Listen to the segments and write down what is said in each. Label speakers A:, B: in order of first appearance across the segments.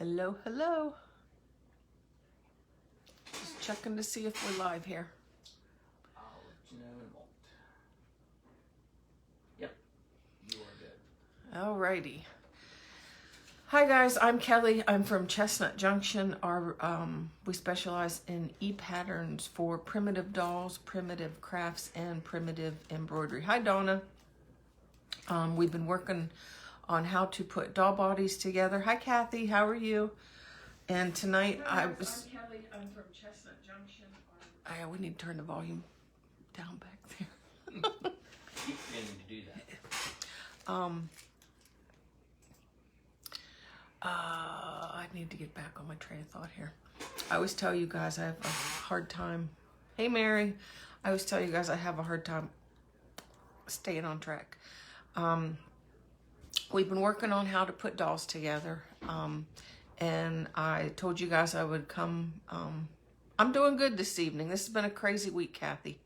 A: Hello, hello. Just checking to see if we're live here.
B: I'll let you know in a moment. Yep, you are good.
A: Alrighty. Hi guys, I'm Kelly. I'm from Chestnut Junction. We specialize in e-patterns for primitive dolls, primitive crafts, and primitive embroidery. Hi Donna. We've been working on how to put doll bodies together. Hi Kathy, how are you? And tonight I'm Kelly. I'm from Chestnut Junction. We need to turn the volume down back there.
B: Keep forgetting to do that.
A: I need to get back on my train of thought here. I always tell you guys I have a hard time. Hey Mary, I always tell you guys I have a hard time staying on track. We've been working on how to put dolls together. And I told you guys I would come. I'm doing good this evening. This has been a crazy week, Kathy.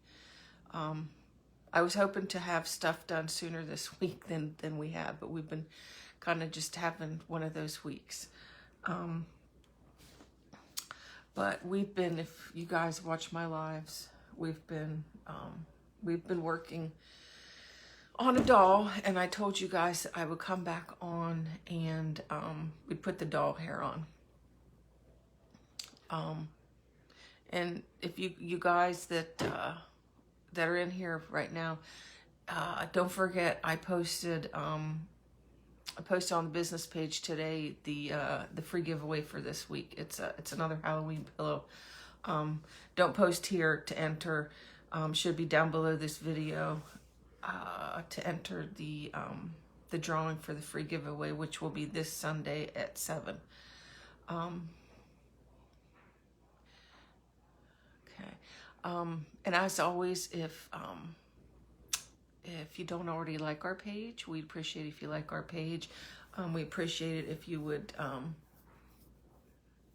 A: I was hoping to have stuff done sooner this week than we have, but we've been kind of just having one of those weeks. But we've been, if you guys watch my lives, we've been working on a doll, and I told you guys that I would come back on and we'd put the doll hair on. And if you guys that are in here right now, don't forget I posted on the business page today the free giveaway for this week. It's another Halloween pillow. Don't post here to enter. Should be down below this video. To enter the drawing for the free giveaway, which will be this Sunday at 7. Okay. And as always, if you don't already like our page, we'd appreciate if you like our page. We appreciate it if you would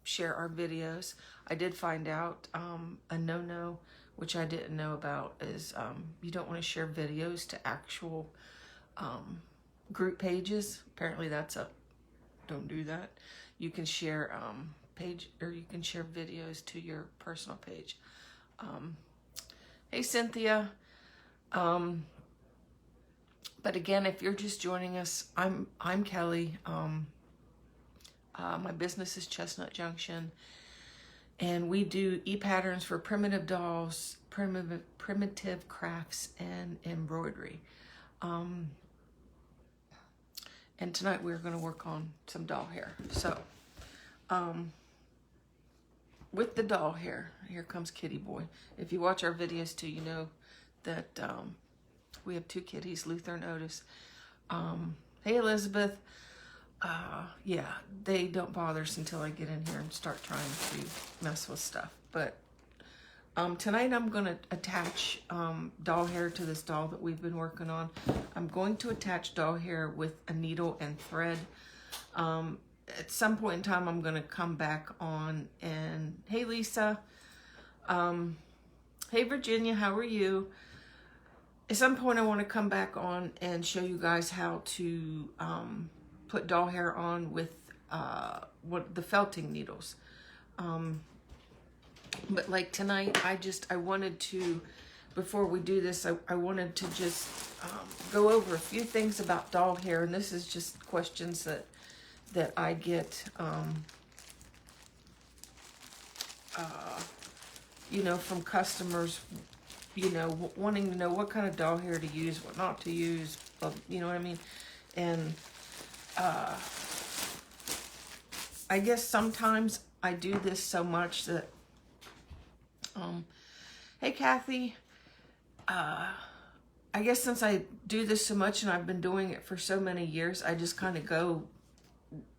A: share our videos. I did find out a no-no, which I didn't know about, is you don't want to share videos to actual group pages. Apparently don't do that. You can share you can share videos to your personal page. Hey Cynthia. But again, if you're just joining us, I'm Kelly. My business is Chestnut Junction. And we do e-patterns for primitive dolls, primitive crafts, and embroidery. And tonight we're going to work on some doll hair. So, with the doll hair, here comes Kitty Boy. If you watch our videos too, you know that we have 2 kitties, Luther and Otis. Hey Elizabeth. Yeah, they don't bother us until I get in here and start trying to mess with stuff. But tonight I'm going to attach doll hair to this doll that we've been working on. I'm going to attach doll hair with a needle and thread. At some point in time, I'm going to come back on and, hey Lisa, hey Virginia, how are you? At some point I want to come back on and show you guys how to put doll hair on with the felting needles. But like tonight, I wanted to, before we do this, I wanted to just go over a few things about doll hair, and this is just questions that I get, you know, from customers, you know, wanting to know what kind of doll hair to use, what not to use, you know what I mean? And I guess sometimes I do this so much that, hey Kathy, I guess since I do this so much and I've been doing it for so many years, I just kind of go,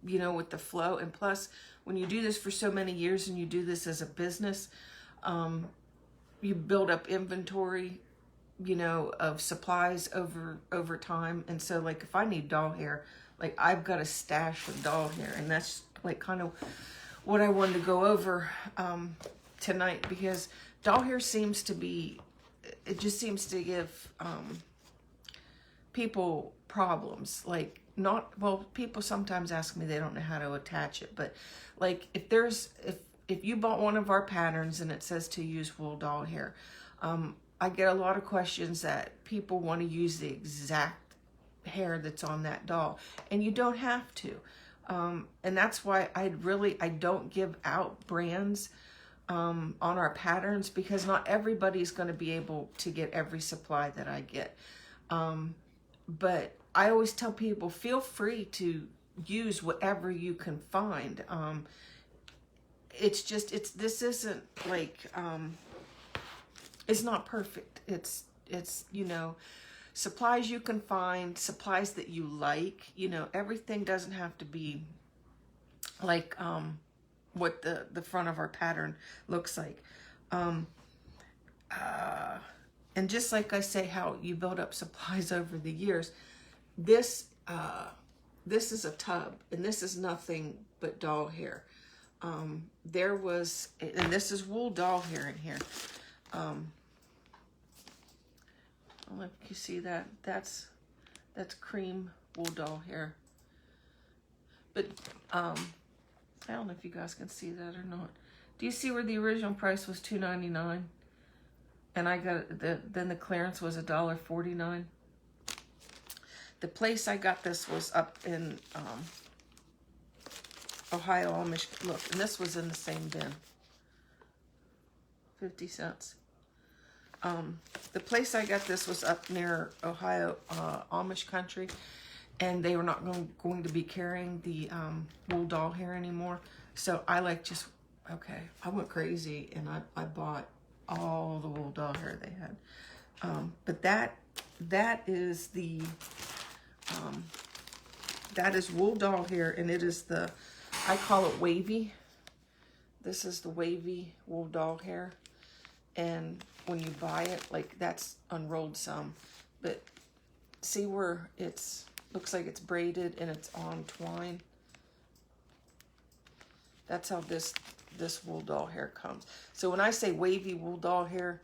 A: you know, with the flow. And plus, when you do this for so many years and you do this as a business, you build up inventory, you know, of supplies over time. And so like if I need doll hair, like I've got a stash of doll hair, and that's like kind of what I wanted to go over tonight, because doll hair seems to be, it just seems to give people problems. Like well, people sometimes ask me, they don't know how to attach it, but like if you bought one of our patterns and it says to use wool doll hair, I get a lot of questions that people want to use the exact hair that's on that doll, and you don't have to. And that's why I don't give out brands on our patterns, because not everybody's going to be able to get every supply that I get. But I always tell people, feel free to use whatever you can find. This isn't like, it's not perfect. It's, you know, supplies you can find, supplies that you like, you know, everything doesn't have to be like, what the front of our pattern looks like. And just like I say, how you build up supplies over the years, this is a tub, and this is nothing but doll hair. And this is wool doll hair in here. I don't know if you see that. That's cream wool doll hair. But I don't know if you guys can see that or not. Do you see where the original price was $2.99? And I got then the clearance was $1.49. The place I got this was up in Ohio Amish. Look, and this was in the same bin. 50 cents. The place I got this was up near Ohio Amish country, and they were not going to be carrying the wool doll hair anymore. So I I went crazy, and I bought all the wool doll hair they had. But that is the that is wool doll hair, and it is I call it wavy. This is the wavy wool doll hair, and when you buy it, like, that's unrolled some, but see where looks like it's braided and it's on twine. That's how this wool doll hair comes. So when I say wavy wool doll hair,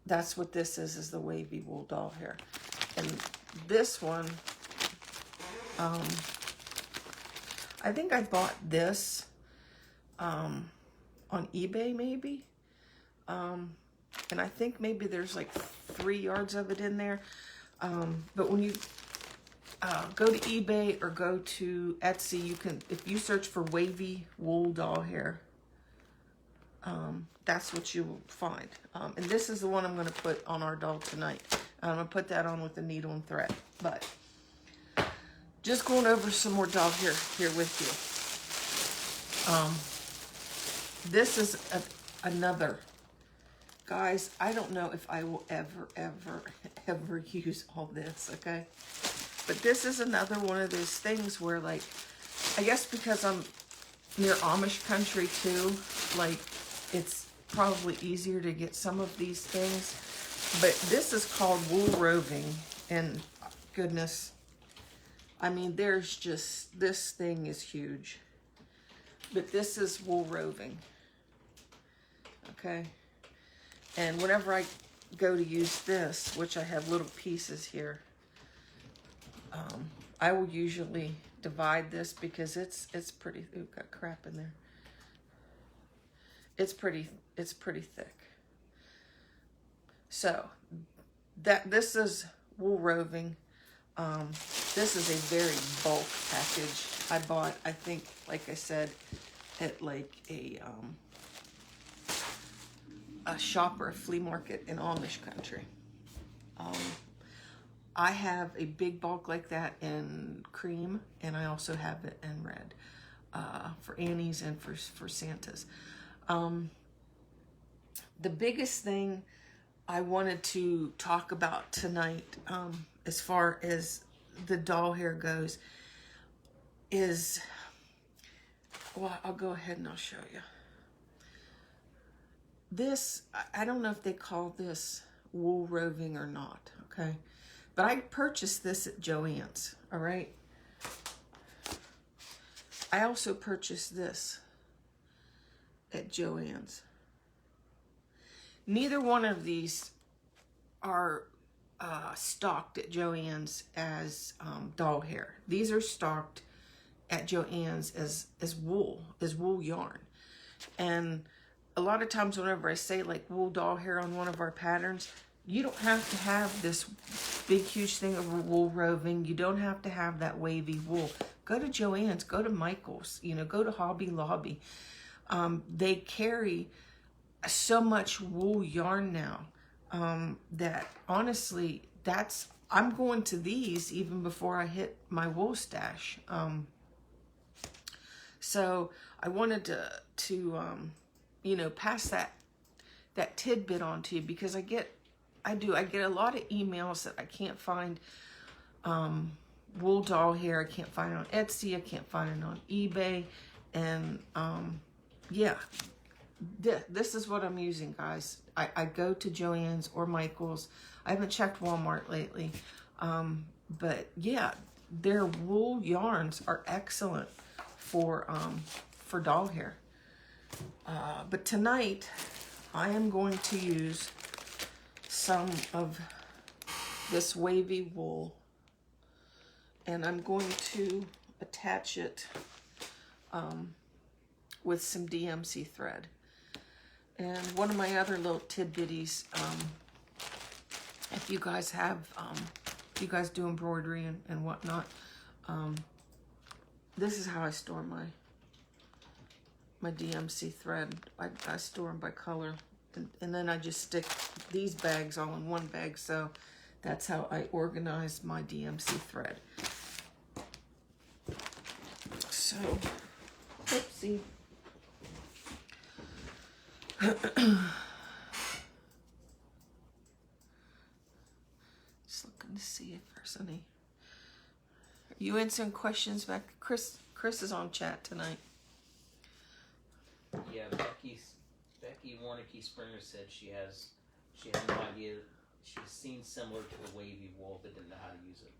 A: that's what this is the wavy wool doll hair. And this one, I think I bought this on eBay maybe. And I think maybe there's like 3 yards of it in there. But when you go to eBay or go to Etsy, you can, if you search for wavy wool doll hair, that's what you will find. And this is the one I'm going to put on our doll tonight. I'm going to put that on with the needle and thread. But just going over some more doll hair here with you. This is another. Guys, I don't know if I will ever use all this, okay? But this is another one of those things where, like, I guess because I'm near Amish country too, like, it's probably easier to get some of these things. But this is called wool roving, and goodness, I mean, there's just, this thing is huge. But this is wool roving, okay? And whenever I go to use this, which I have little pieces here, I will usually divide this because it's pretty, ooh, got crap in there. It's pretty thick. So this is wool roving. This is a very bulk package. I bought, I think, like I said, at like a shop or a flea market in Amish country. I have a big bulk like that in cream, and I also have it in red for Annie's and for Santa's. The biggest thing I wanted to talk about tonight, as far as the doll hair goes, is, well, I'll go ahead and I'll show you. This, I don't know if they call this wool roving or not, okay? But I purchased this at Joann's, all right? I also purchased this at Joann's. Neither one of these are stocked at Joann's as doll hair. These are stocked at Joann's as wool yarn. And a lot of times whenever I say like wool doll hair on one of our patterns, you don't have to have this big huge thing of wool roving. You don't have to have that wavy wool. Go to Joann's, go to Michael's, you know, go to Hobby Lobby. They carry so much wool yarn now that honestly, I'm going to these even before I hit my wool stash. So I wanted to you know, pass that tidbit on to you, because I get a lot of emails that I can't find wool doll hair. I can't find it on Etsy. I can't find it on eBay. And yeah, this is what I'm using, guys. I go to Joann's or Michael's. I haven't checked Walmart lately. But yeah, their wool yarns are excellent for doll hair. But tonight I am going to use some of this wavy wool, and I'm going to attach it with some DMC thread. And one of my other little tidbitties, if you guys have, if you guys do embroidery and whatnot, this is how I store my DMC thread. I store them by color, and then I just stick these bags all in one bag. So that's how I organize my DMC thread. So, oopsie. Just looking to see if there's any. Are you answering questions back? Chris is on chat tonight.
B: Yeah, Becky Warnicky Springer said she had no idea. She's seen similar to the wavy wool, but didn't know how to use it.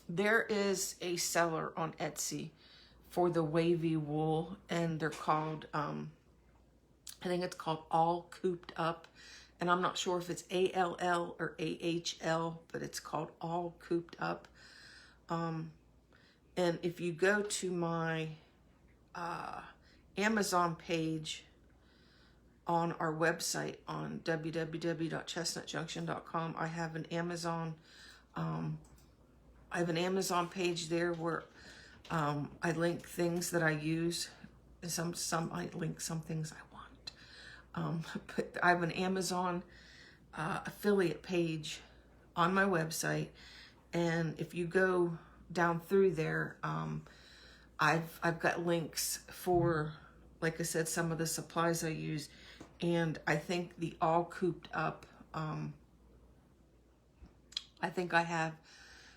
A: There is a seller on Etsy for the wavy wool, and they're called, I think it's called All Cooped Up, and I'm not sure if it's ALL or AHL, but it's called All Cooped Up. And if you go to my Amazon page on our website on www.chestnutjunction.com, I have an Amazon page there where I link things that I use. Some I link some things I want. But I have an Amazon affiliate page on my website, and if you go down through there, I've got links for, like I said, some of the supplies I use, and I think the All Cooped Up, I think I have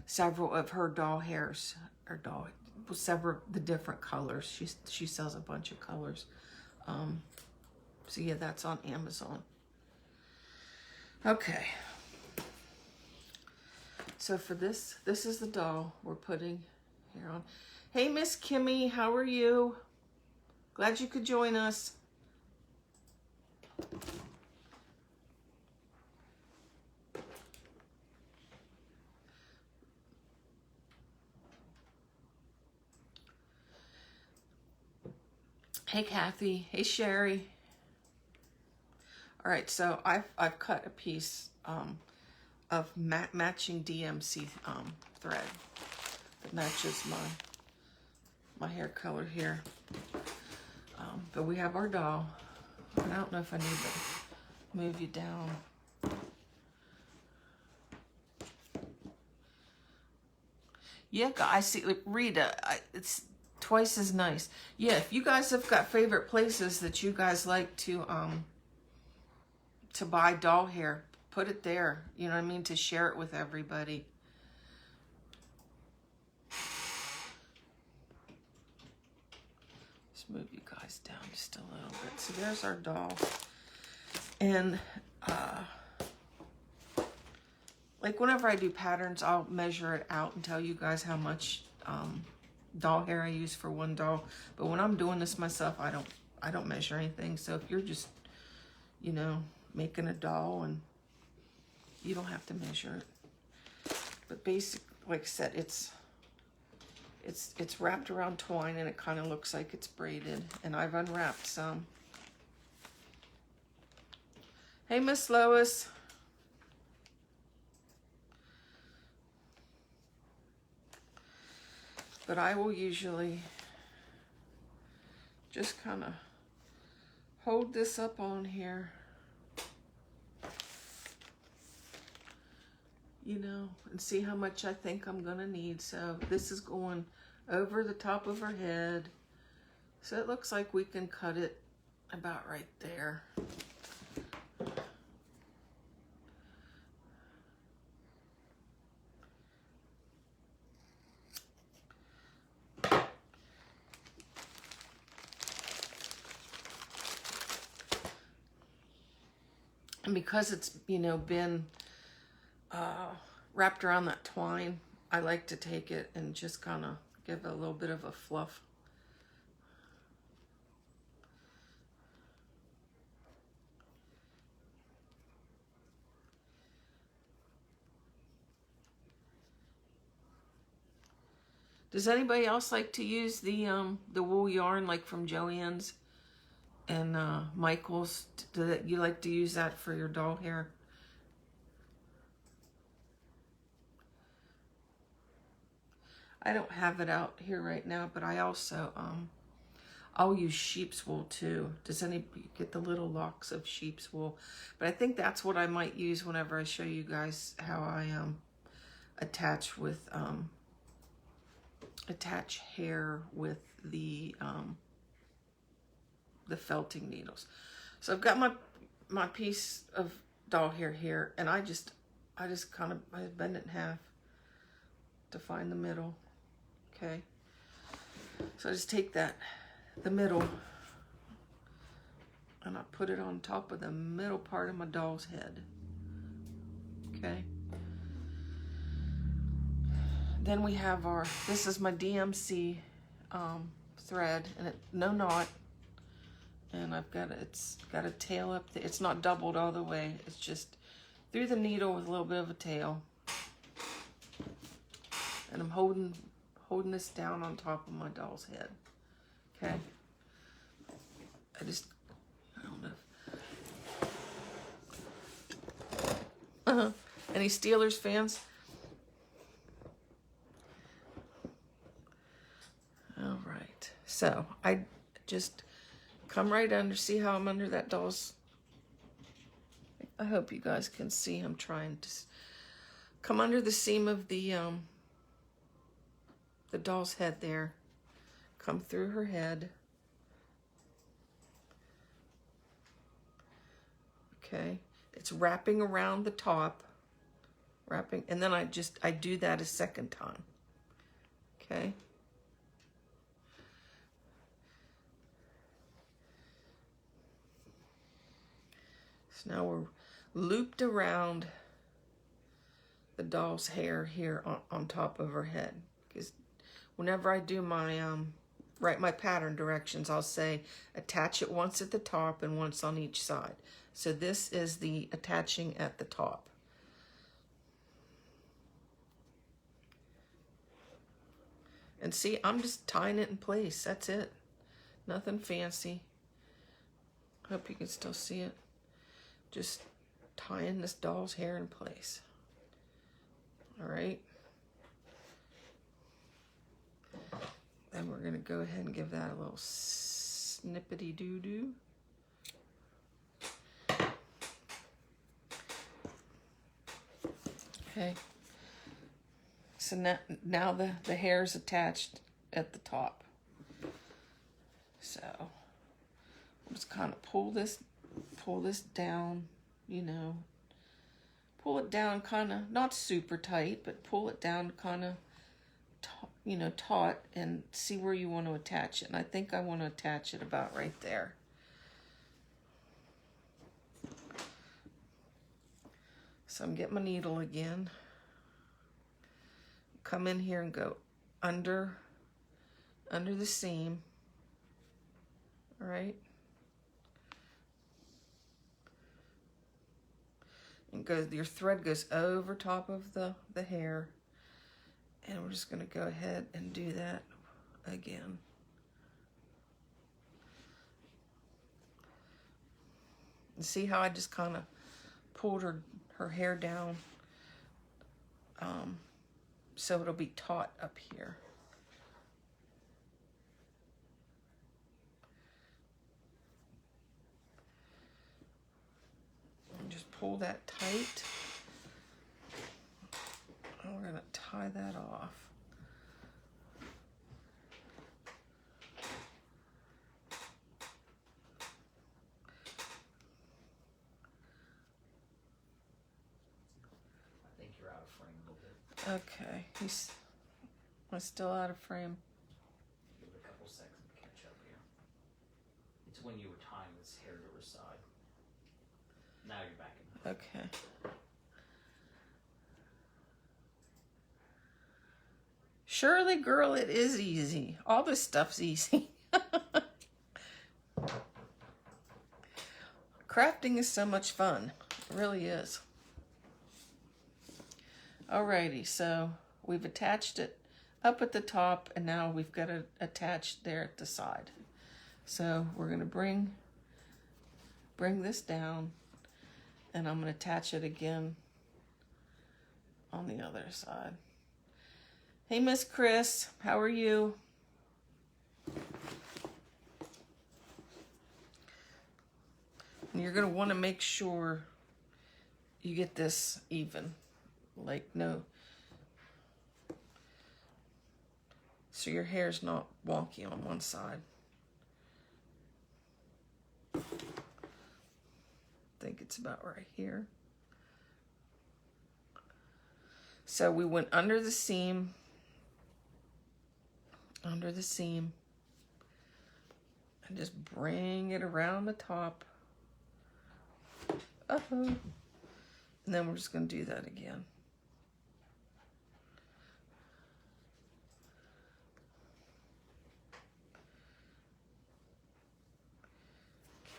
A: several of her doll hairs, several the different colors. She sells a bunch of colors. So yeah, that's on Amazon. Okay. So for this is the doll we're putting here on. Hey, Miss Kimmy, how are you? Glad you could join us. Hey, Kathy. Hey, Sherry. All right, so I've cut a piece of matching DMC thread that matches my hair color here. But we have our doll. And I don't know if I need to move you down. Yeah, I see. Like, Rita, it's twice as nice. Yeah, if you guys have got favorite places that you guys like to buy doll hair, put it there. You know what I mean? To share it with everybody. Let's move you guys down just a little bit. So there's our doll. And like whenever I do patterns, I'll measure it out and tell you guys how much doll hair I use for one doll. But when I'm doing this myself, I don't measure anything. So if you're just, you know, making a doll and You don't have to measure it. But basic, like I said, it's wrapped around twine and it kind of looks like it's braided. And I've unwrapped some. Hey, Miss Lois. But I will usually just kind of hold this up on here, you know, and see how much I think I'm gonna need. So this is going over the top of her head. So it looks like we can cut it about right there. And because it's, you know, been wrapped around that twine, I like to take it and just kind of give it a little bit of a fluff. Does anybody else like to use the wool yarn, like from Joann's and Michael's? Do you like to use that for your doll hair? I don't have it out here right now, but I also I'll use sheep's wool too. Does anybody get the little locks of sheep's wool? But I think that's what I might use whenever I show you guys how I attach hair with the felting needles. So I've got my piece of doll hair here, and I just kind of bend it in half to find the middle. Okay, so I just take the middle, and I put it on top of the middle part of my doll's head. Okay. Then we have this is my DMC thread, and no knot, and it's got a tail up there. It's not doubled all the way. It's just through the needle with a little bit of a tail. And I'm holding this down on top of my doll's head. Okay. I don't know. Any Steelers fans? All right. So I just come right under. See how I'm under that doll's? I hope you guys can see. I'm trying to come under the seam of the doll's head there. Come through her head. Okay. It's wrapping around the top. Wrapping, and then I do that a second time. Okay. So now we're looped around the doll's hair here on top of her head. Because whenever I do write my pattern directions, I'll say attach it once at the top and once on each side. So this is the attaching at the top. And see, I'm just tying it in place. That's it. Nothing fancy. Hope you can still see it. Just tying this doll's hair in place. All right. Then we're going to go ahead and give that a little snippety doo-doo. Okay. So now the hair is attached at the top. So we'll just kind of pull this down, you know. Pull it down kind of, not super tight, but pull it down kind of, you know, taut, and see where you want to attach it. And I think I want to attach it about right there. So I'm getting my needle again. Come in here and go under the seam. All right. And your thread goes over top of the hair. And we're just going to go ahead and do that again. And see how I just kind of pulled her hair down so it'll be taut up here. And just pull that tight. And we're going to tie that off. Okay, I'm still out of frame.
B: Give it a couple seconds to catch up here. It's when you were tying this hair to her side. Now you're back in.
A: Okay. Surely, girl, it is easy. All this stuff's easy. Crafting is so much fun. It really is. Alrighty, so we've attached it up at the top, and now we've got it attached there at the side. So we're going to bring this down, and I'm going to attach it again on the other side. Hey, Miss Chris, how are you? And you're going to want to make sure you get this even. Like, no. So your hair's not wonky on one side. I think it's about right here. So we went under the seam, and just bring it around the top. And then we're just going to do that again.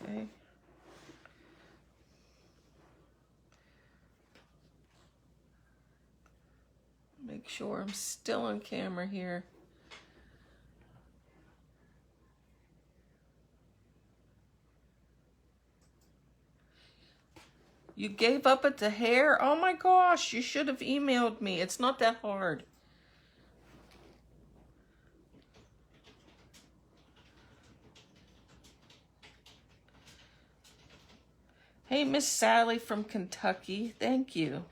A: Okay. Make sure I'm still on camera here. You gave up at the hair? Oh my gosh, you should have emailed me. It's not that hard. Hey, Miss Sally from Kentucky. Thank you.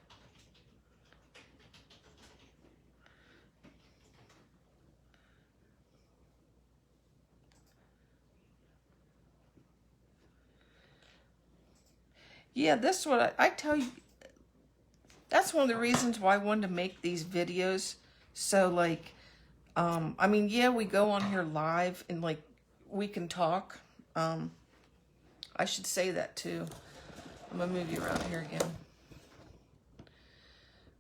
A: Yeah, this is what I tell you. That's one of the reasons why I wanted to make these videos. So, like, I mean, yeah, we go on here live and, like, we can talk. I should say that, too. I'm going to move you around here again.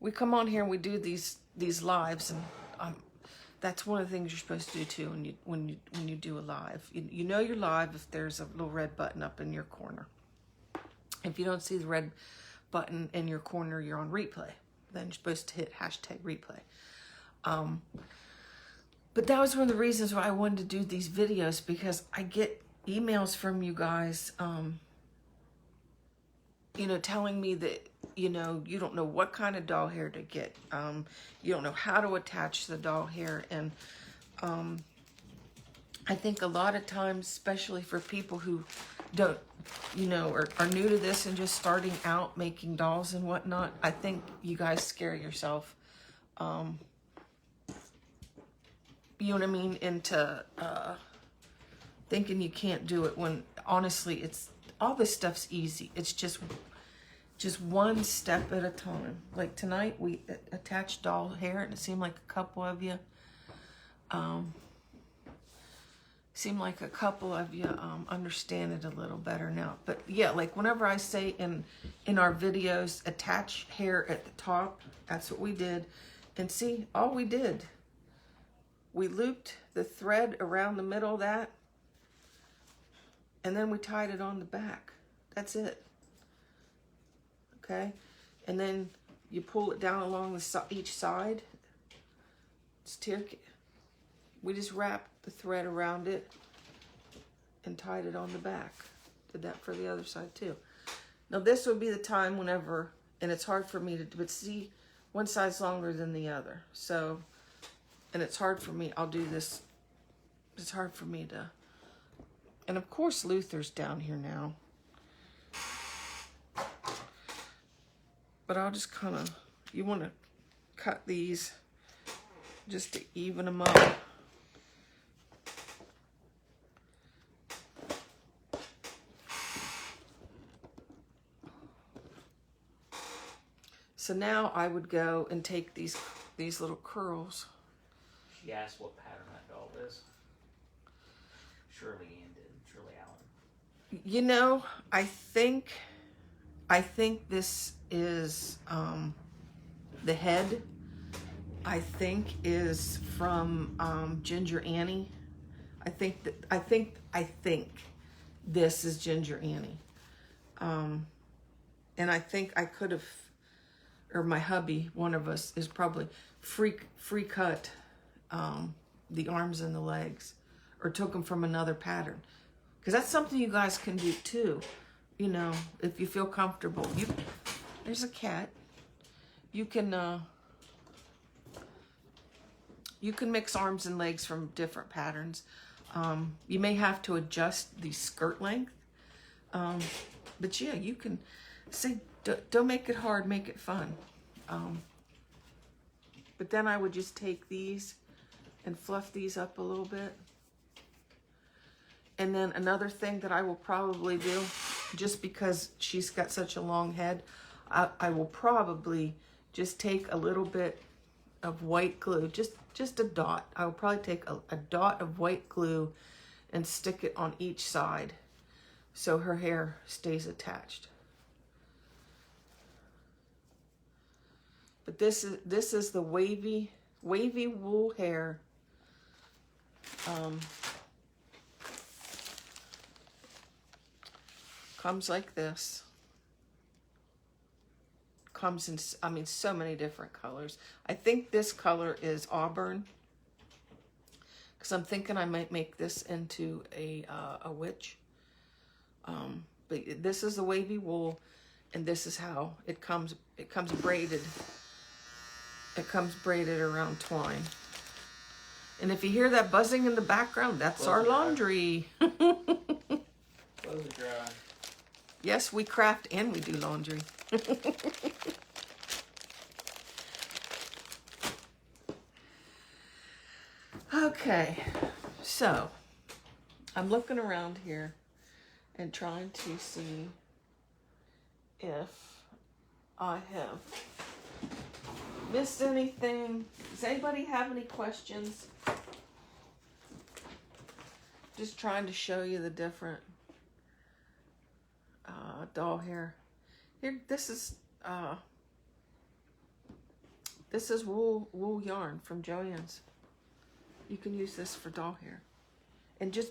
A: We come on here and we do these lives, and that's one of the things you're supposed to do, too, when you do a live. You know you're live if there's a little red button up in your corner. If you don't see the red button in your corner, you're on replay. Then you're supposed to hit #replay. But that was one of the reasons why I wanted to do these videos, because I get emails from you guys, you know, telling me that, you know, you don't know what kind of doll hair to get. You don't know how to attach the doll hair. And I think a lot of times, especially for people who don't, you know, are new to this and just starting out making dolls and whatnot, I think you guys scare yourself, you know what I mean, into thinking you can't do it, when honestly all this stuff's easy. It's just one step at a time. Like tonight we attached doll hair, and it seemed like a couple of you understand it a little better now. But yeah, like whenever I say in our videos, attach hair at the top, that's what we did. And see, all we did, we looped the thread around the middle of that, and then we tied it on the back. That's it. Okay? and then you pull it down along the each side. We just wrapped the thread around it and tied it on the back. Did that for the other side too. Now this would be the time whenever, and it's hard for me to, but see, one side's longer than the other. So, and it's hard for me, I'll do this, it's hard for me to, and of course Luther's down here now. But I'll just kind of, you want to cut these just to even them up. So now I would go and take these little curls.
B: She asked what pattern that doll is. Shirley Ann did. Shirley Allen.
A: You know, I think this is the head. I think is from Ginger Annie. I think this is Ginger Annie. And I think I could have, or my hubby, one of us, is probably free cut the arms and the legs, or took them from another pattern, because that's something you guys can do too. You know, if you feel comfortable. There's a cat. You can mix arms and legs from different patterns. You may have to adjust the skirt length, but yeah, you can say, don't make it hard, make it fun. But then I would just take these and fluff these up a little bit. And then another thing that I will probably do, just because she's got such a long head, I will probably just take a little bit of white glue, just a dot. I will probably take a dot of white glue and stick it on each side so her hair stays attached. But this is the wavy wool hair. Comes like this. Comes in, I mean, so many different colors. I think this color is auburn, because I'm thinking I might make this into a witch. But this is the wavy wool, and this is how it comes. It comes braided. It comes braided around twine. And if you hear that buzzing in the background, that's our laundry.
B: Clothes are dry.
A: Yes, we craft and we do laundry. Okay, so I'm looking around here and trying to see if I have missed anything. Does anybody have any questions? Just trying to show you the different doll hair. Here, this is wool yarn from Joann's. You can use this for doll hair, and just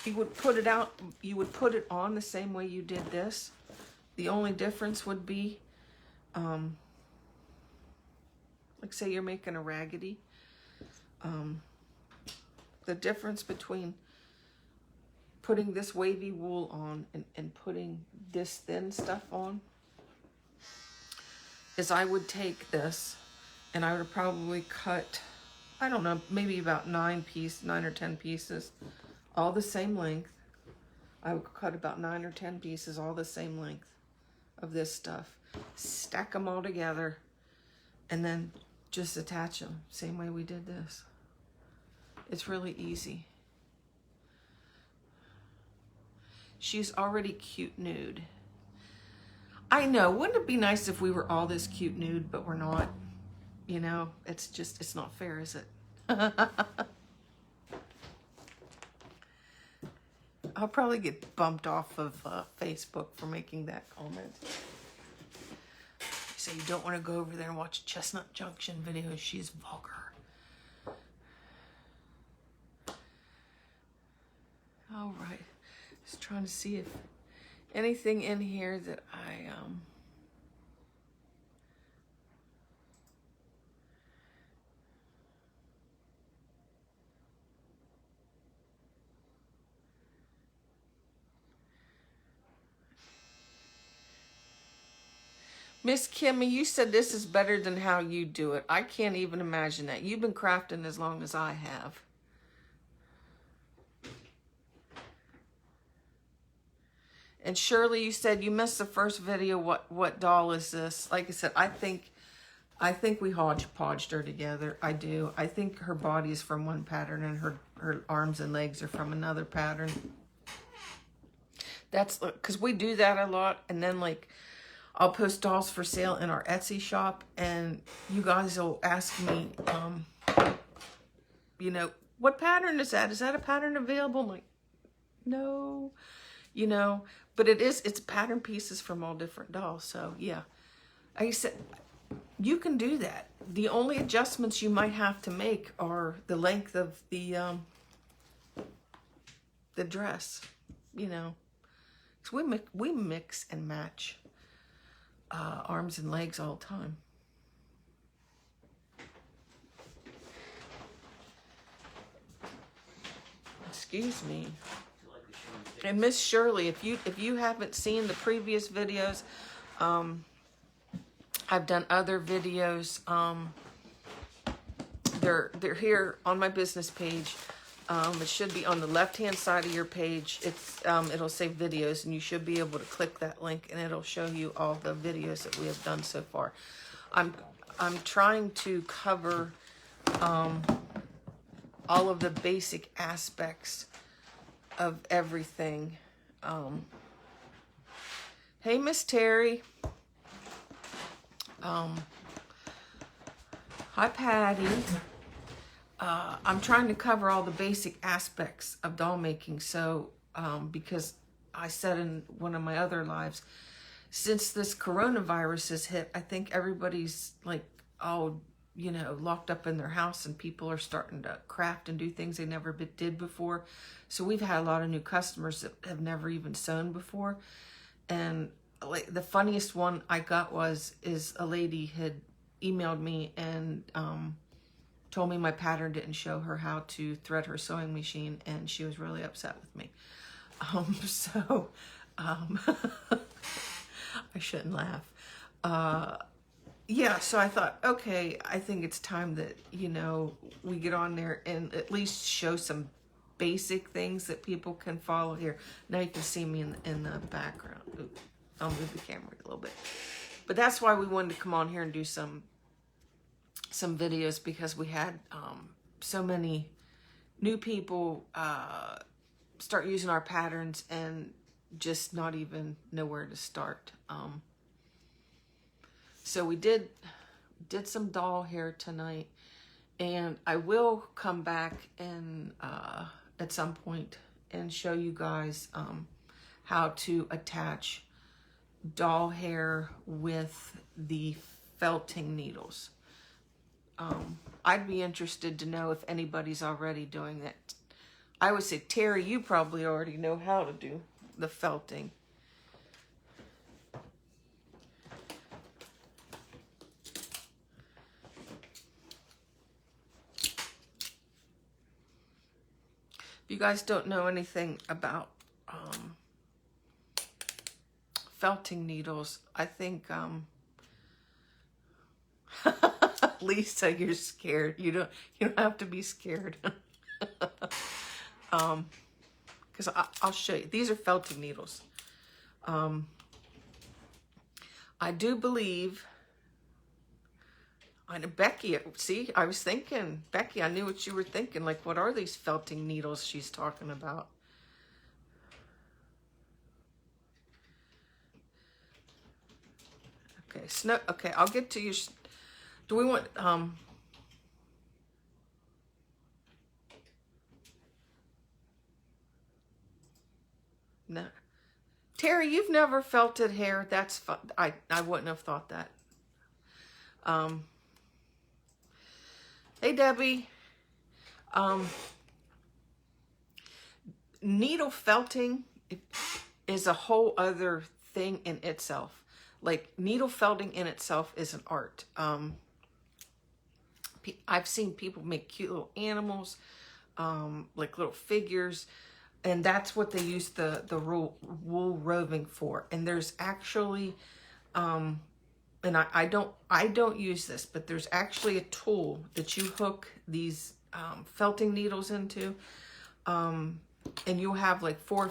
A: you would put it out. You would put it on the same way you did this. The only difference would be, like say you're making a raggedy. The difference between putting this wavy wool on and putting this thin stuff on is I would take this and I would probably cut, I don't know, maybe about 9 or 10 pieces, all the same length. I would cut about 9 or 10 pieces, all the same length of this stuff. Stack them all together and then just attach them, same way we did this. It's really easy. She's already cute nude. I know, wouldn't it be nice if we were all this cute nude, but we're not? You know, it's just, it's not fair, is it? I'll probably get bumped off of Facebook for making that comment. So you don't want to go over there and watch Chestnut Junction videos. She's vulgar. All right. Just trying to see if anything in here that I Miss Kimmy, you said this is better than how you do it. I can't even imagine that. You've been crafting as long as I have. And Shirley, you said you missed the first video. What doll is this? Like I said, I think we hodgepodged her together. I do. I think her body is from one pattern and her arms and legs are from another pattern. That's because we do that a lot. And then like I'll post dolls for sale in our Etsy shop and you guys will ask me, you know, what pattern is that? Is that a pattern available? I'm like, no, you know, but it's pattern pieces from all different dolls. So yeah, like I said, you can do that. The only adjustments you might have to make are the length of the dress, you know, because we mix and match arms and legs all the time. Excuse me. And Miss Shirley, if you haven't seen the previous videos, I've done other videos. They're here on my business page. It should be on the left-hand side of your page. It'll say videos, and you should be able to click that link, and it'll show you all the videos that we have done so far. I'm trying to cover all of the basic aspects of everything. Hey, Miss Terry. Hi, Patty. I'm trying to cover all the basic aspects of doll making. So, because I said in one of my other lives, since this coronavirus has hit, I think everybody's like all, you know, locked up in their house and people are starting to craft and do things they never did before. So we've had a lot of new customers that have never even sewn before. And like the funniest one I got is a lady had emailed me and told me my pattern didn't show her how to thread her sewing machine, and she was really upset with me. I shouldn't laugh. Yeah, so I thought, okay, I think it's time that, you know, we get on there and at least show some basic things that people can follow here. Now you can see me in the background. Oops, I'll move the camera a little bit. But that's why we wanted to come on here and do some videos, because we had so many new people start using our patterns and just not even know where to start. So we did some doll hair tonight, and I will come back and at some point and show you guys how to attach doll hair with the felting needles. I'd be interested to know if anybody's already doing that. I would say, Terry, you probably already know how to do the felting. If you guys don't know anything about felting needles, I think Lisa, you're scared. You don't have to be scared. Because I'll show you. These are felting needles. I do believe. I know, Becky, see, I was thinking, Becky, I knew what you were thinking. Like, what are these felting needles she's talking about? Okay, Snow, okay, I'll get to you. Do we want, no. Terry, you've never felted hair. That's fun. I wouldn't have thought that. Hey, Debbie. Needle felting is a whole other thing in itself. Like, needle felting in itself is an art. I've seen people make cute little animals, like little figures, and that's what they use the wool roving for. And there's actually and I don't use this, but there's actually a tool that you hook these felting needles into, and you'll have like 4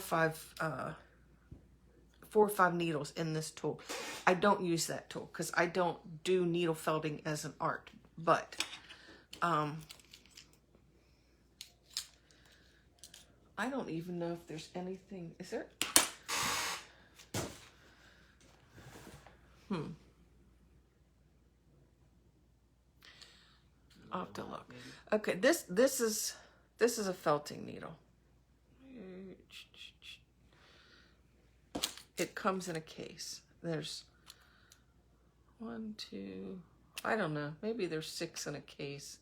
A: or 5 needles in this tool. I don't use that tool because I don't do needle felting as an art, but I don't even know if there's anything. Is there? I'll have to look. Okay, this is a felting needle. It comes in a case. There's 1, 2, I don't know. Maybe there's 6 in a case.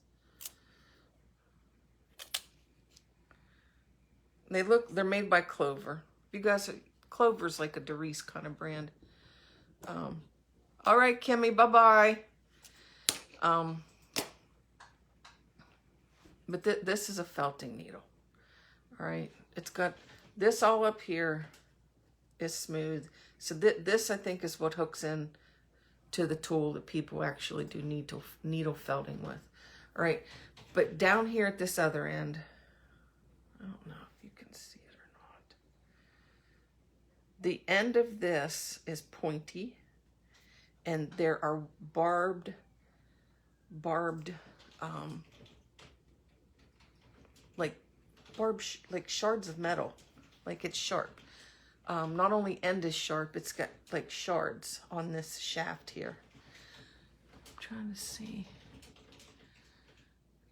A: They're made by Clover. You guys, Clover's like a Doris kind of brand. All right, Kimmy, bye-bye. But this is a felting needle. All right, it's got this all up here is smooth. So this I think is what hooks in to the tool that people actually do needle felting with. All right, but down here at this other end, I don't know if you can see it or not. The end of this is pointy, and there are barbed, like shards of metal, like it's sharp. Not only end is sharp, it's got like shards on this shaft here. I'm trying to see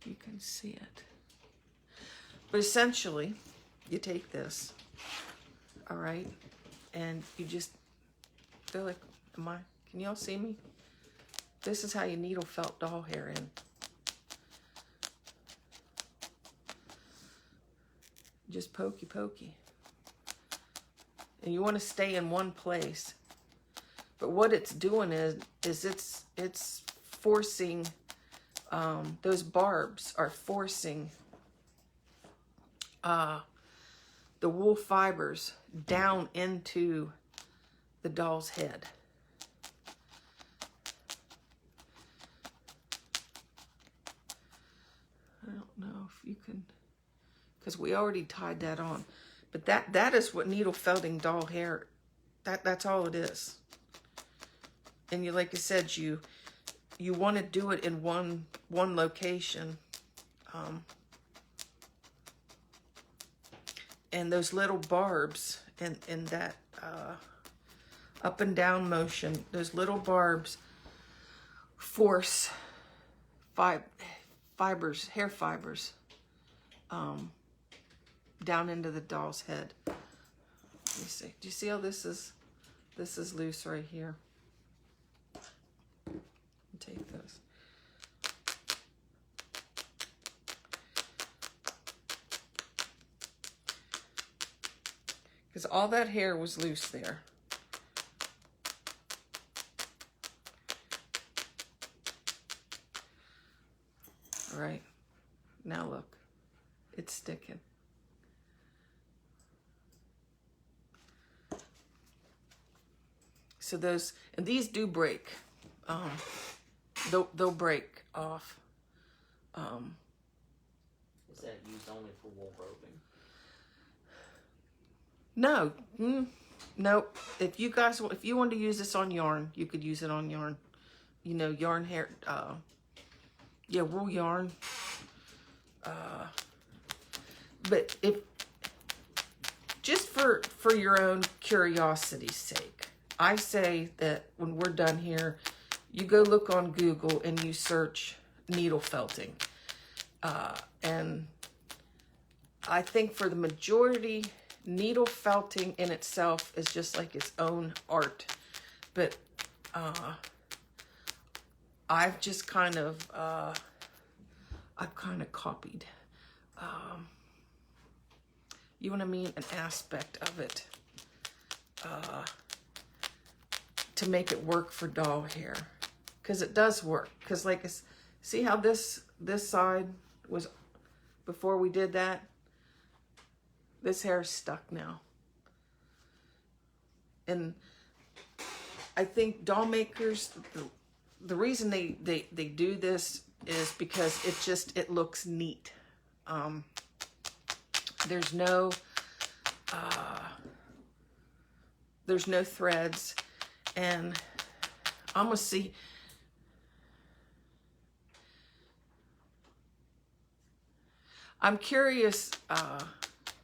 A: if you can see it. But essentially, you take this, all right, and you just, they're like, can y'all see me? This is how you needle felt doll hair in. Just pokey. And you want to stay in one place. But what it's doing is it's forcing, those barbs are forcing the wool fibers down into the doll's head. I don't know if you can, because we already tied that on. But that is what needle felting doll hair, that's all it is. And you, like I said, you want to do it in one location. And those little barbs in that up and down motion, those little barbs force fibers, hair fibers, down into the doll's head. Let me see. Do you see how this is loose right here? Take this. Because all that hair was loose there. All right. Now look. It's sticking. So those, and these do break. They'll break off.
B: Is that used only for wool roping?
A: No. Nope. If you want to use this on yarn, you could use it on yarn. You know, yarn hair, wool yarn. But if, just for your own curiosity's sake, I say that when we're done here, you go look on Google and you search needle felting. And I think for the majority, needle felting in itself is just like its own art. But I've just kind of, copied, you know what I mean, an aspect of it to make it work for doll hair. Because it does work. Because like, see how this side was before we did that? This hair is stuck now. And I think doll makers, the reason they do this is because it looks neat. There's no threads, and I'm gonna see. I'm curious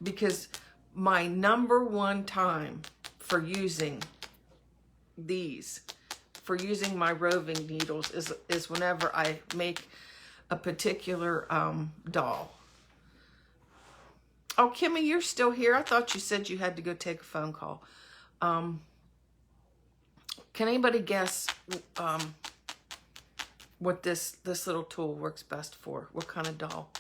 A: because my number one time for using these, for using my roving needles, is whenever I make a particular doll. Oh, Kimmy, you're still here. I thought you said you had to go take a phone call. Can anybody guess what this little tool works best for? What kind of doll?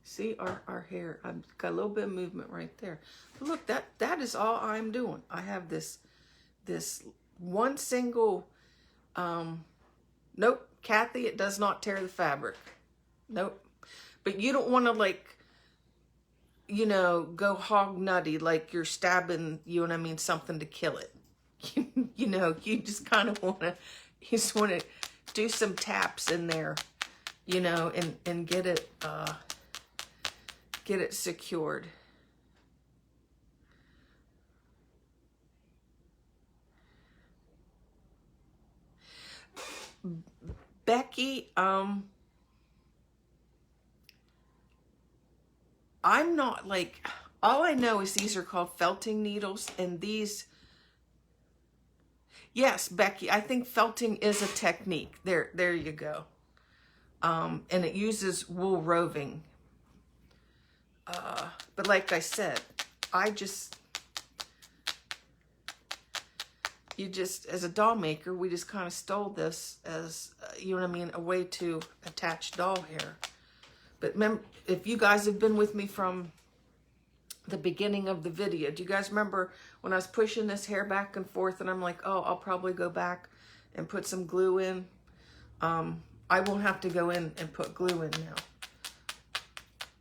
A: See our hair. I've got a little bit of movement right there. But look, that is all I'm doing. I have this one single. Nope, Kathy, it does not tear the fabric. Nope. But you don't want to, like, you know, go hog nutty, like you're stabbing, you know what I mean, something to kill it. You know, you just kind of want to, do some taps in there, you know, and get it secured. Becky, I'm not, like, all I know is these are called felting needles, and these, yes, Becky, I think felting is a technique. There you go. And it uses wool roving. But like I said, as a doll maker, we just kind of stole this as, you know what I mean, a way to attach doll hair. But remember, if you guys have been with me from the beginning of the video, do you guys remember when I was pushing this hair back and forth and I'm like, oh, I'll probably go back and put some glue in? I won't have to go in and put glue in now.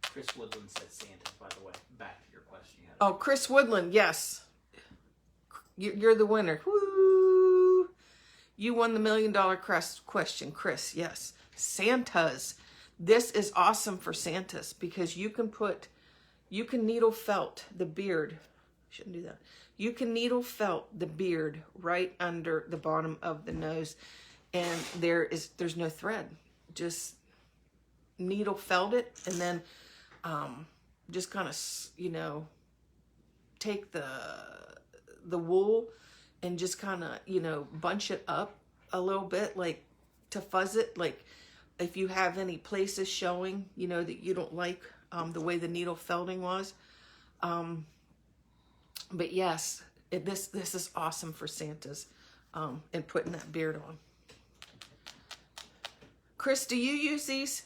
B: Chris Woodland said Santa, by the way. Back to your question.
A: Oh, Chris Woodland, yes. You're the winner. Woo! You won the $1 million question, Chris. Yes. Santas. This is awesome for Santas because you can needle felt the beard. Shouldn't do that. You can needle felt the beard right under the bottom of the nose, and there's no thread. Just needle felt it, and then just kind of, you know, take the wool and just kind of, you know, bunch it up a little bit, like to fuzz it. Like if you have any places showing, you know, that you don't like the way the needle felting was. But yes, this is awesome for Santas and putting that beard on. Chris, do you use these?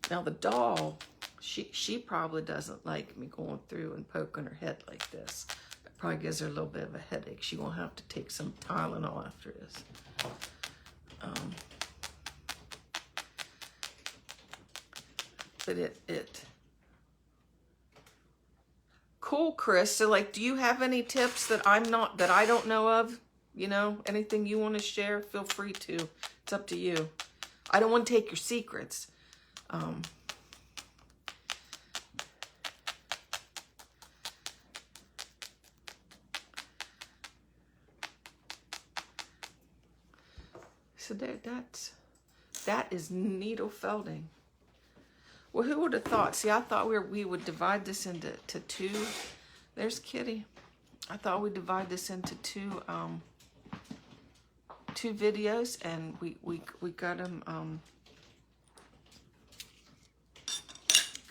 A: Now the doll, she probably doesn't like me going through and poking her head like this. It probably gives her a little bit of a headache. She won't have to take some Tylenol after this. But it cool, Chris. So, like, do you have any tips that I don't know of? You know, anything you want to share? Feel free to. It's up to you. I don't want to take your secrets. So that is needle felting. Well, who would have thought? See, I thought we would divide this into two. There's Kitty. I thought we'd divide this into two videos, and we got them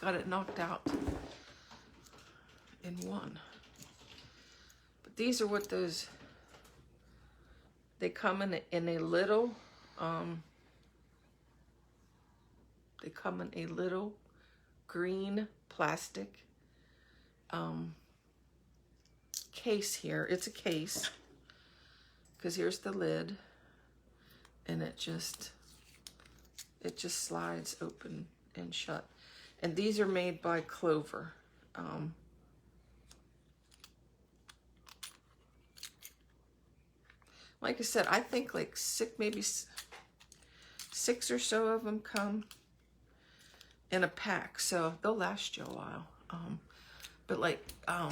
A: got it knocked out in one. But these are what those, they come in a little They come in a little green plastic case here. It's a case because here's the lid, and it just slides open and shut. And these are made by Clover. Like I said, I think like maybe six or so of them come in a pack, so they'll last you a while. But like, I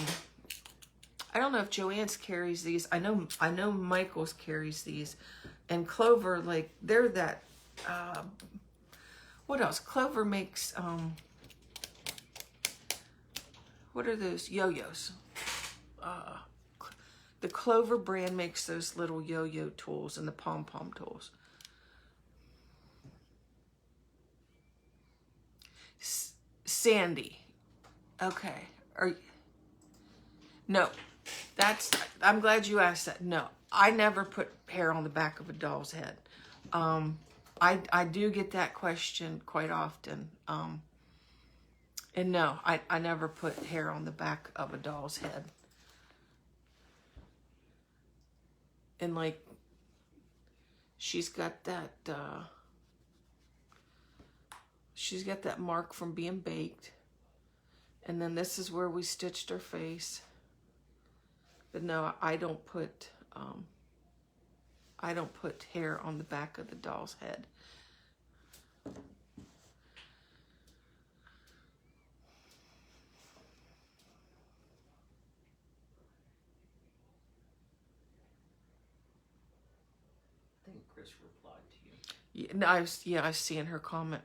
A: don't know if Joann's carries these. I know Michael's carries these, and Clover, like, they're that. What else? Clover makes what are those yo-yos? The Clover brand makes those little yo-yo tools and the pom-pom tools. Sandy. Okay. No. I'm glad you asked that. No. I never put hair on the back of a doll's head. I do get that question quite often. And no, I never put hair on the back of a doll's head. And like, she's got that mark from being baked. And then this is where we stitched her face. But no, I don't put hair on the back of the doll's head.
B: I think Chris replied to you.
A: Yeah, no, I was seeing her comment.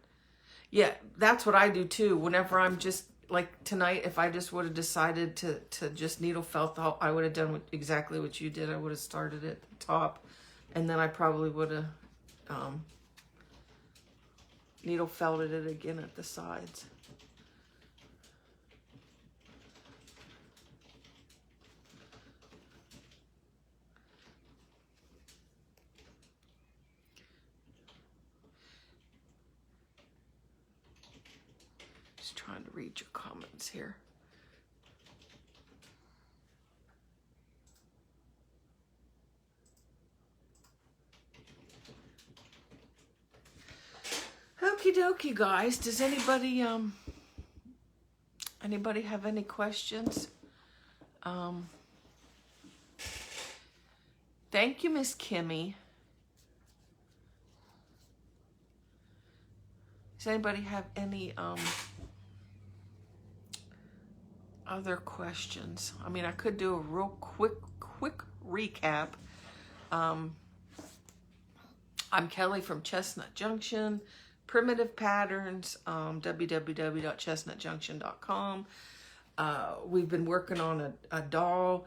A: Yeah, that's what I do too. Whenever I'm just like tonight, if I just would have decided to just needle felt, I would have done exactly what you did. I would have started at the top, and then I probably would have needle felted it again at the sides. Just trying to read your comments here. Okie dokie, guys. Does anybody have any questions? Thank you, Miss Kimmy. Does anybody have any other questions? I mean, I could do a real quick recap. I'm Kelly from Chestnut Junction. Primitive Patterns, www.chestnutjunction.com. We've been working on a doll.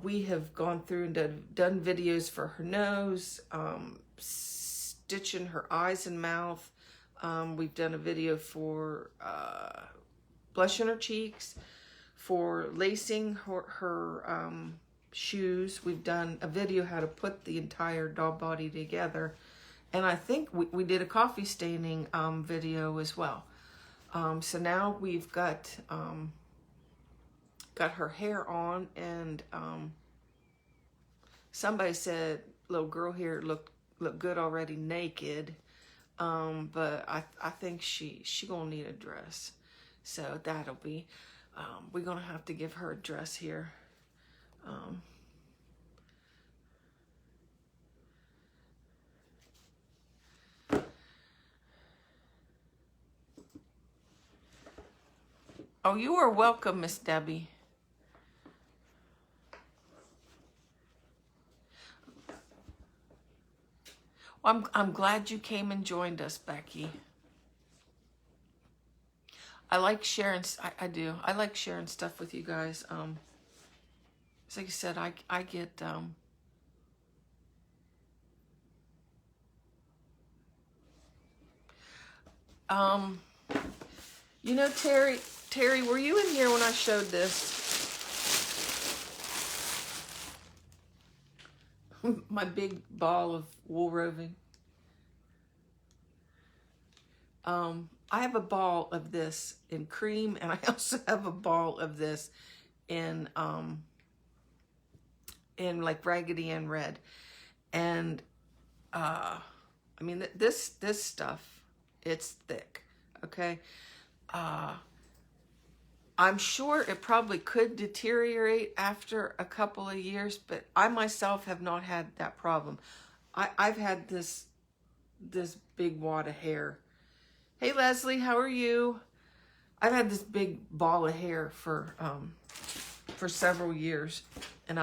A: We have gone through and done videos for her nose, stitching her eyes and mouth. We've done a video for blushing her cheeks, for lacing her shoes. We've done a video how to put the entire doll body together. And I think we did a coffee staining video as well. So now we've got her hair on, and somebody said little girl here look good already naked. But I think she gonna need a dress. So that'll be, we're gonna have to give her a dress here. Oh, you are welcome, Miss Debbie. Well, I'm glad you came and joined us, Becky. I like sharing. I do. I like sharing stuff with you guys. Like I said, I get you know, Terry, were you in here when I showed this? My big ball of wool roving. I have a ball of this in cream, and I also have a ball of this in like Raggedy Ann red. And I mean, this stuff, it's thick, okay? I'm sure it probably could deteriorate after a couple of years, but I myself have not had that problem. I've had this big wad of hair. Hey Leslie, how are you? I've had this big ball of hair for several years, and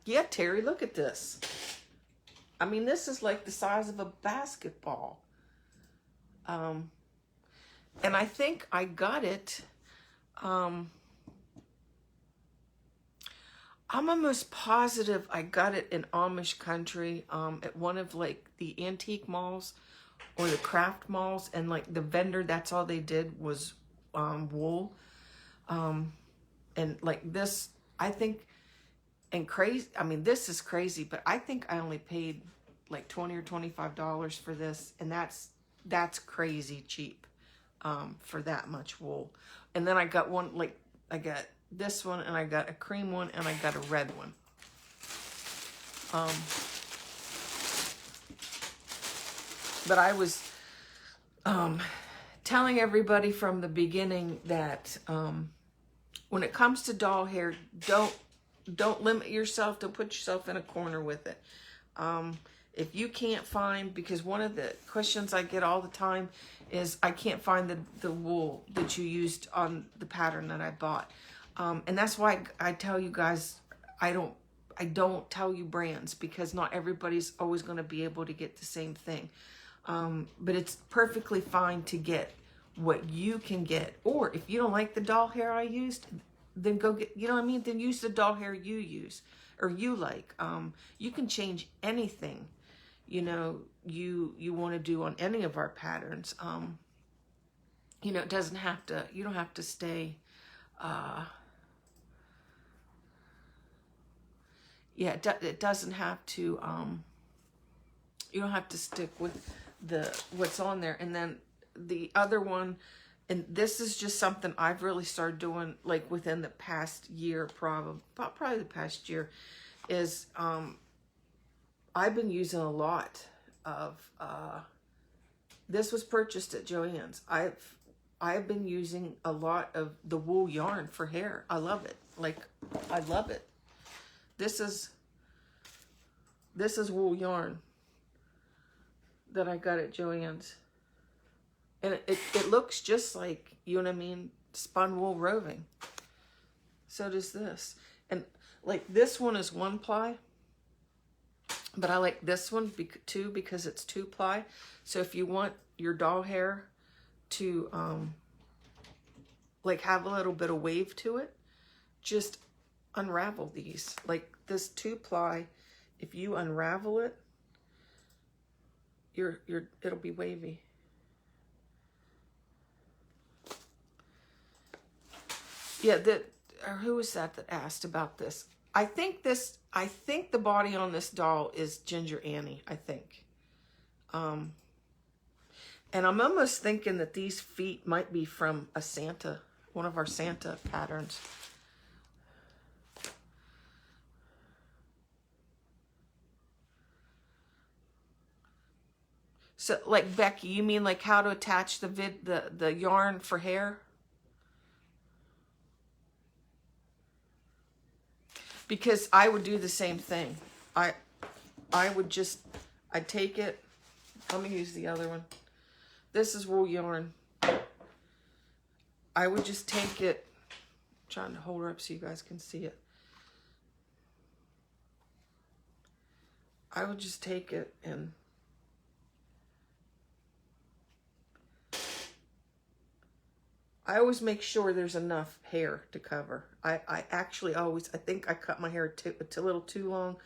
A: yeah, Terry, look at this. I mean, this is like the size of a basketball. And I think I got it. I'm almost positive I got it in Amish country, at one of like the antique malls or the craft malls, and like the vendor, that's all they did was wool. And like this, I think, and crazy, I mean, this is crazy, but I think I only paid like $20 or $25 for this, and that's crazy cheap for that much wool. And then I got one, like I got this one, and I got a cream one, and I got a red one. But I was telling everybody from the beginning that when it comes to doll hair, don't limit yourself. Don't put yourself in a corner with it. If you can't find, because one of the questions I get all the time is I can't find the wool that you used on the pattern that I bought. And that's why I tell you guys, I don't tell you brands, because not everybody's always going to be able to get the same thing. But it's perfectly fine to get what you can get. Or if you don't like the doll hair I used, then go get, you know what I mean? Then use the doll hair you use or you like. You can change anything, you know, you want to do on any of our patterns. You know, it doesn't have to, you don't have to stay, yeah, it doesn't have to, you don't have to stick with what's on there. And then the other one, and this is just something I've really started doing like within the past year, probably the past year, is I've been using a lot of, this was purchased at Joann's. I've been using a lot of the wool yarn for hair. I love it. Like, I love it. This is wool yarn that I got at Joann's. And it looks just like, you know what I mean, spun wool roving. So does this. And like this one is 1-ply, but I like this one too because it's 2-ply. So if you want your doll hair to like have a little bit of wave to it, just unravel these. Like this 2-ply, if you unravel it, it'll be wavy. Yeah, who was that asked about this? I think the body on this doll is Ginger Annie, I think. And I'm almost thinking that these feet might be from a Santa, one of our Santa patterns. So, like, Becky, you mean like how to attach the yarn for hair? Because I would do the same thing. I'd take it. Let me use the other one. This is wool yarn. I would just take it. I'm trying to hold her up so you guys can see it. I would just take it and I always make sure there's enough hair to cover. I actually always, I think I cut my hair a little too long,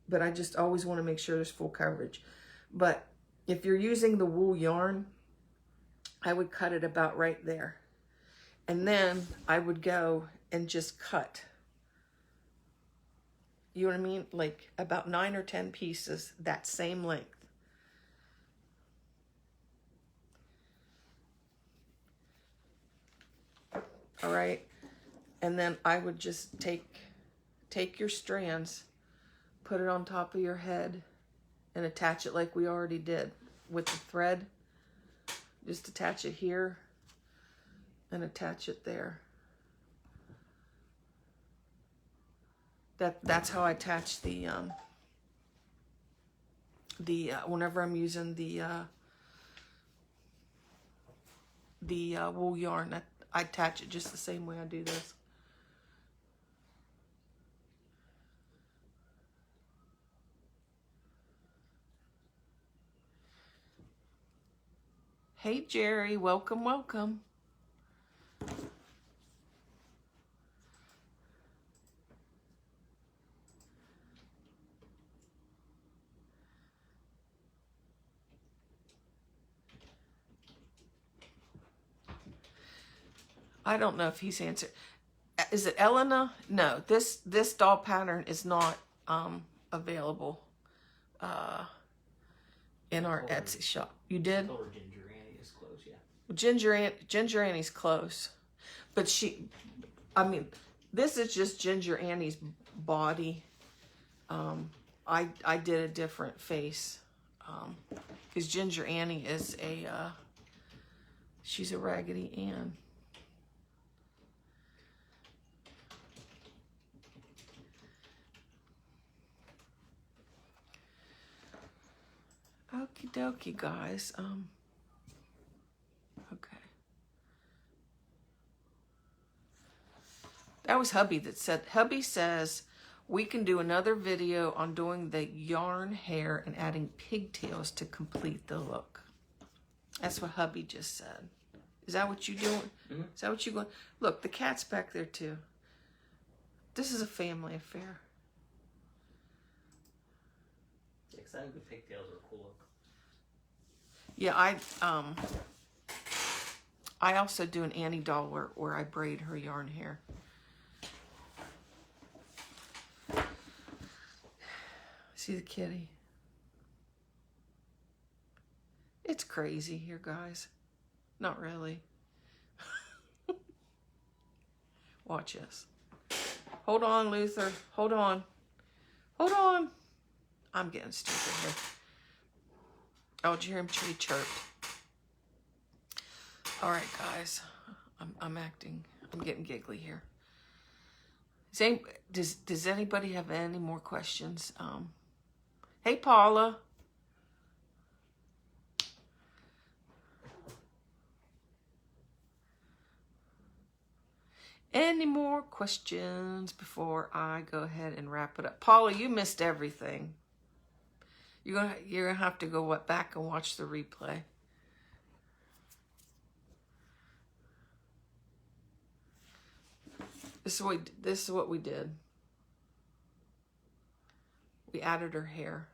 A: but I just always want to make sure there's full coverage. But if you're using the wool yarn, I would cut it about right there. And then I would go and just cut. You know what I mean? Like about 9 or 10 pieces, that same length. All right. And then I would just take your strands, put it on top of your head, and attach it like we already did with the thread. Just attach it here and attach it there. That's how I attach the whenever I'm using the wool yarn, I attach it just the same way I do this. Hey Jerry, welcome, welcome. I don't know if he's answered. Is it Elena? No, this doll pattern is not available in our Etsy shop. You did?
B: Or Ginger Annie is close, yeah.
A: Ginger Annie's close, but I mean, this is just Ginger Annie's body. I did a different face because Ginger Annie is she's a Raggedy Ann. Okie dokie, guys. Okay. That was Hubby that said, Hubby says we can do another video on doing the yarn hair and adding pigtails to complete the look. That's what Hubby just said. Is that what you doing?
B: Mm-hmm.
A: Is that what you going? Look, the cat's back there too. This is a family affair.
B: Yeah, 'cause I think the pigtails are cool.
A: Yeah, I also do an Annie doll where I braid her yarn hair. See the kitty? It's crazy here, guys. Not really. Watch this. Hold on, Luther. Hold on. Hold on. I'm getting stupid here. Oh, did you hear him chirped? All right, guys. I'm getting giggly here. Does anybody have any more questions? Hey, Paula. Any more questions before I go ahead and wrap it up? Paula, you missed everything. You're gonna have to go back and watch the replay. This is what we did. We added her hair.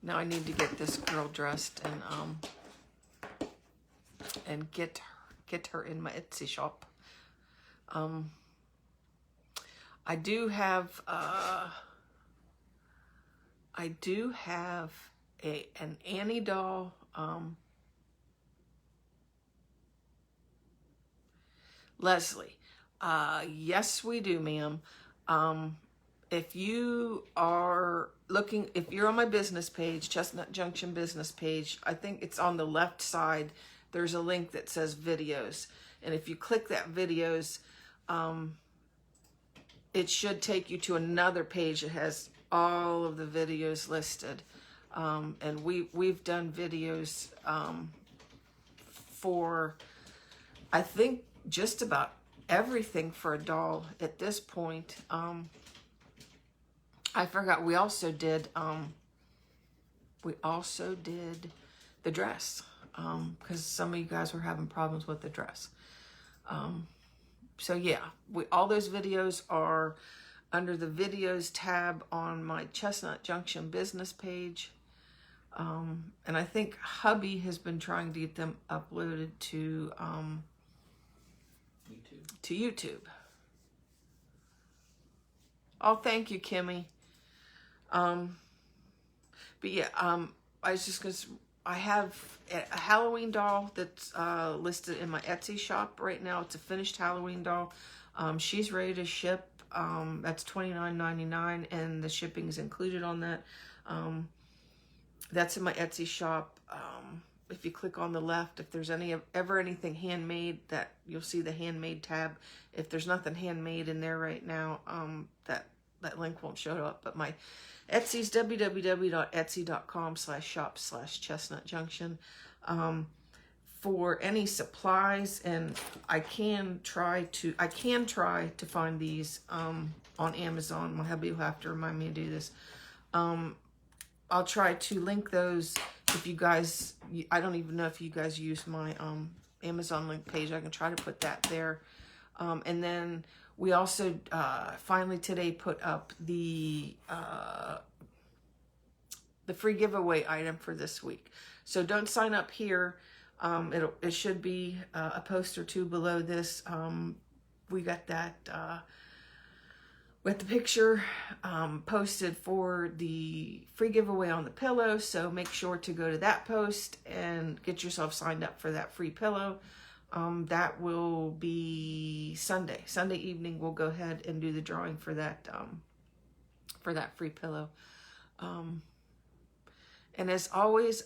A: Now I need to get this girl dressed and get her in my Etsy shop. I do have an Annie doll. Leslie, yes we do, ma'am. If you are looking, if you're on my business page, Chestnut Junction business page, I think it's on the left side. There's a link that says videos. And if you click that videos, it should take you to another page that has all of the videos listed. And we've done videos for, I think, just about everything for a doll at this point. I forgot we also did the dress because some of you guys were having problems with the dress. So yeah, all those videos are under the videos tab on my Chestnut Junction business page. And I think Hubby has been trying to get them uploaded to YouTube. Oh, thank you, Kimmy. But yeah, I was just gonna I have a Halloween doll that's listed in my Etsy shop right now. It's a finished Halloween doll. She's ready to ship. That's $29.99, and the shipping is included on that. That's in my Etsy shop. If you click on the left, if there's ever anything handmade, that you'll see the handmade tab. If there's nothing handmade in there right now, that link won't show up. But my Etsy's www.etsy.com/shop/Chestnut Junction. For any supplies, and I can try to find these on Amazon. My hubby will have to remind me to do this. I'll try to link those. If you guys, I don't even know if you guys use my Amazon link page. I can try to put that there. And then we also finally today put up the free giveaway item for this week. So don't sign up here. It should be a post or two below this. We got that with the picture posted for the free giveaway on the pillow. So make sure to go to that post and get yourself signed up for that free pillow. That will be Sunday evening. We'll go ahead and do the drawing for that free pillow. And as always,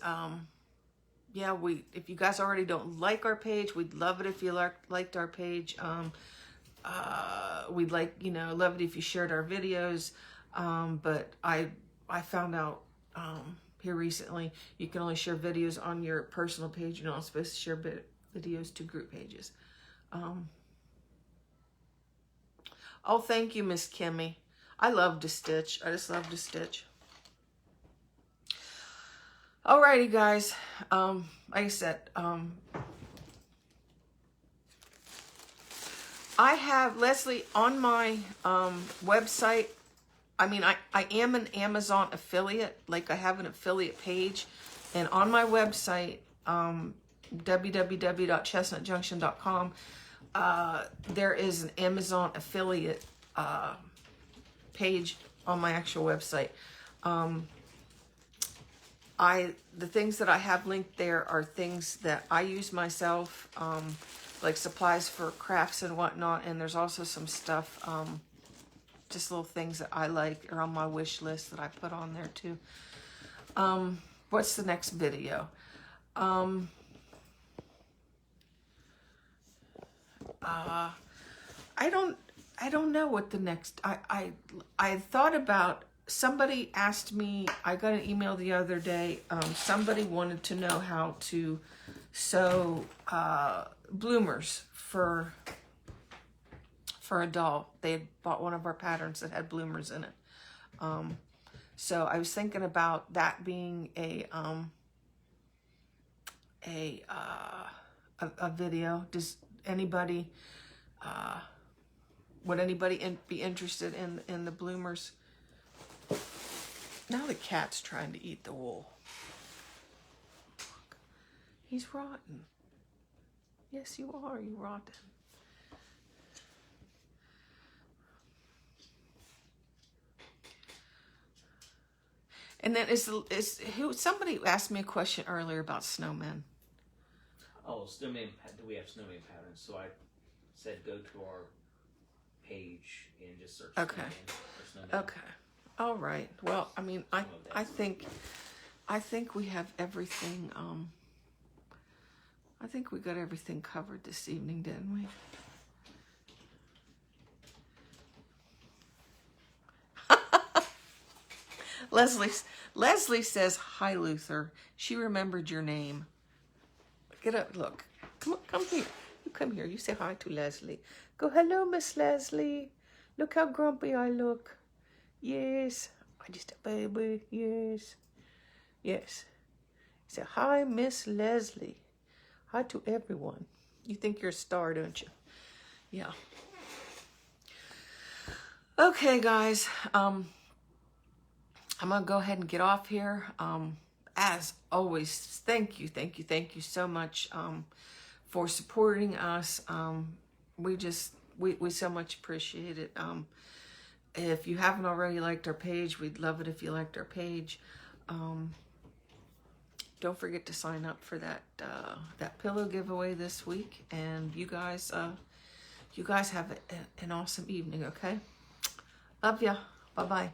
A: yeah, if you guys already don't like our page, we'd love it if you liked our page. We'd love it if you shared our videos. But I found out here recently, you can only share videos on your personal page. You're not supposed to share videos to group pages. Oh, thank you, Miss Kimmy. I love to stitch. I just love to stitch. Alrighty, guys. Like I said, I have Leslie on my website. I mean, I am an Amazon affiliate. Like, I have an affiliate page, and on my website, www.chestnutjunction.com, there is an Amazon affiliate page on my actual website. The things that I have linked there are things that I use myself, like supplies for crafts and whatnot. And there's also some stuff, just little things that I like are on my wish list that I put on there too. What's the next video? I don't know what the next, I thought about. Somebody asked me, I got an email the other day, somebody wanted to know how to sew bloomers for a doll. They had bought one of our patterns that had bloomers in it. So I was thinking about that being a video. Does anybody, would anybody be interested in the bloomers? Now the cat's trying to eat the wool. Look, he's rotten. Yes, you are. You rotten. And then somebody asked me a question earlier about snowmen.
B: Oh, snowman. Do we have snowman patterns? So I said go to our page and just search snowman.
A: Okay. All right. Well, I mean, I think we have everything. I think we got everything covered this evening, didn't we? Leslie says, "Hi, Luther." She remembered your name. Get up. Look. Come here. You come here. You say hi to Leslie. Go, hello, Miss Leslie. Look how grumpy I look. Yes, I just a baby. Yes, yes. Say hi, Miss Leslie. Hi to everyone. You think you're a star, don't you? Yeah. Okay, guys. I'm gonna go ahead and get off here. As always, thank you so much for supporting us. We so much appreciate it. If you haven't already liked our page, we'd love it if you liked our page. don't forget to sign up for that that pillow giveaway this week. And you guys have an awesome evening. Okay, love ya. Bye bye.